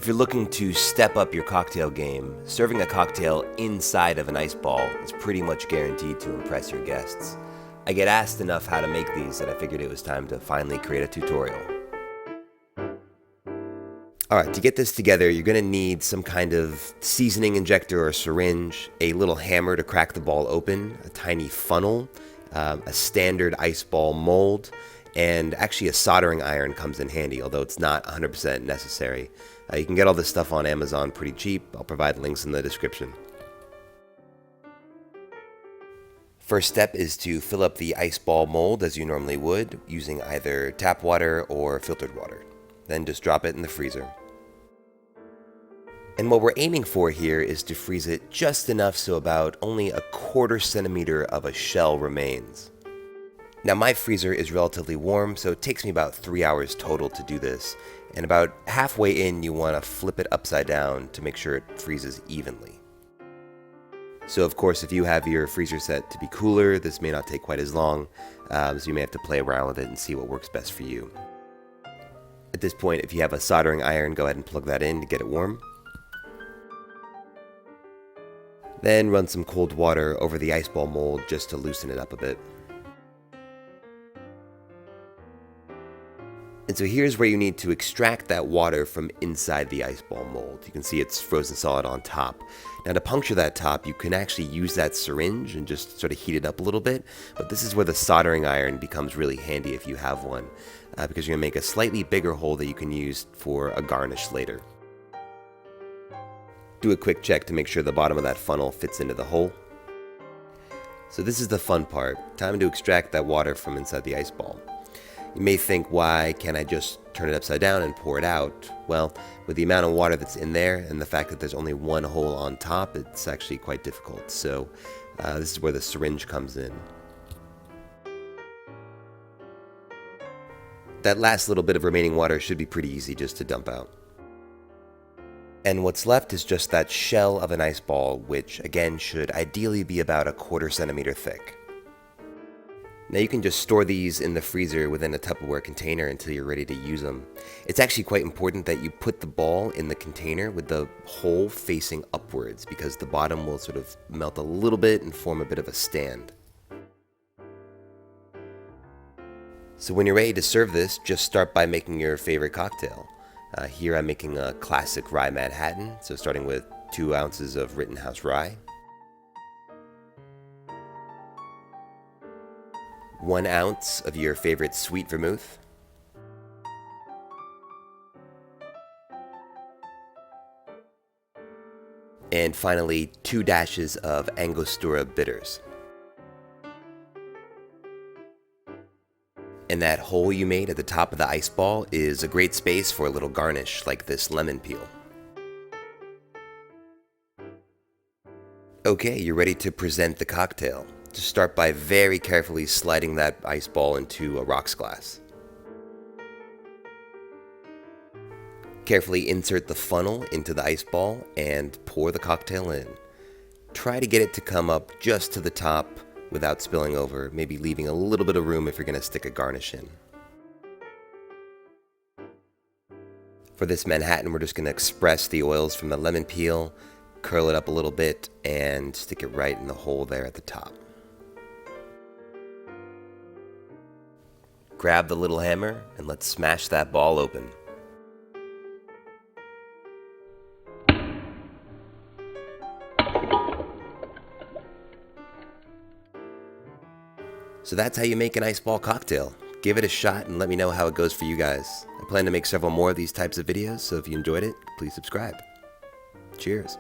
If you're looking to step up your cocktail game, serving a cocktail inside of an ice ball is pretty much guaranteed to impress your guests. I get asked enough how to make these that I figured it was time to finally create a tutorial. Alright, to get this together, you're going to need some kind of seasoning injector or syringe, a little hammer to crack the ball open, a tiny funnel, a standard ice ball mold, and actually a soldering iron comes in handy, although it's not 100% necessary. You can get all this stuff on Amazon pretty cheap. I'll provide links in the description. First step is to fill up the ice ball mold as you normally would, using either tap water or filtered water. Then just drop it in the freezer. And what we're aiming for here is to freeze it just enough so about only a 1/4 centimeter of a shell remains. Now my freezer is relatively warm, so it takes me about 3 hours total to do this. And about halfway in, you want to flip it upside down to make sure it freezes evenly. So of course, if you have your freezer set to be cooler, this may not take quite as long, so you may have to play around with it and see what works best for you. At this point, if you have a soldering iron, go ahead and plug that in to get it warm. Then run some cold water over the ice ball mold just to loosen it up a bit. And so here's where you need to extract that water from inside the ice ball mold. You can see it's frozen solid on top. Now to puncture that top, you can actually use that syringe and just sort of heat it up a little bit. But this is where the soldering iron becomes really handy if you have one, because you're going to make a slightly bigger hole that you can use for a garnish later. Do a quick check to make sure the bottom of that funnel fits into the hole. So this is the fun part. Time to extract that water from inside the ice ball. You may think, why can't I just turn it upside down and pour it out? Well, with the amount of water that's in there and the fact that there's only one hole on top, it's actually quite difficult. So this is where the syringe comes in. That last little bit of remaining water should be pretty easy just to dump out. And what's left is just that shell of an ice ball, which again should ideally be about a 1/4 centimeter thick. Now you can just store these in the freezer within a Tupperware container until you're ready to use them. It's actually quite important that you put the ball in the container with the hole facing upwards, because the bottom will sort of melt a little bit and form a bit of a stand. So when you're ready to serve this, just start by making your favorite cocktail. Here I'm making a classic rye Manhattan, so starting with 2 ounces of Rittenhouse rye, 1 ounce of your favorite sweet vermouth, and finally 2 dashes of Angostura bitters. And that hole you made at the top of the ice ball is a great space for a little garnish like this lemon peel. Okay, you're ready to present the cocktail. Just start by very carefully sliding that ice ball into a rocks glass. Carefully insert the funnel into the ice ball and pour the cocktail in. Try to get it to come up just to the top without spilling over, maybe leaving a little bit of room if you're going to stick a garnish in. For this Manhattan, we're just going to express the oils from the lemon peel, curl it up a little bit, and stick it right in the hole there at the top. Grab the little hammer and let's smash that ball open. So that's how you make an ice ball cocktail. Give it a shot and let me know how it goes for you guys. I plan to make several more of these types of videos, so if you enjoyed it, please subscribe. Cheers.